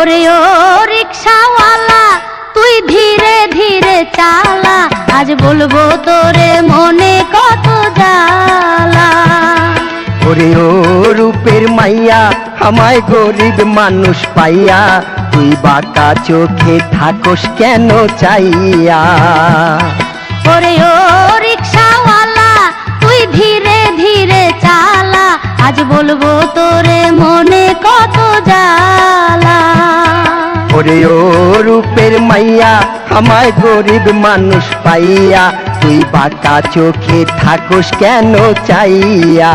ওরে ও রিক্সাওয়ালা তুই ধীরে ধীরে চালা, আজ বলবো তোরে মনে কত জ্বালা। ওরে ও রূপের মাইয়া আমায় গরিব মানুষ পাইয়া, তুই বাঁকা চোখে থাকস কেন চাইয়া। ওরে ও রিক্সাওয়ালা তুই ধীরে ধীরে চালা, আজ বলবো তোরে মনে কত জ্বালা। ওরে ও রূপের মাইয়া আমায় গরিব মানুষ পাইয়া, তুই বাঁকা চোখে থাকস কেন চাইয়া।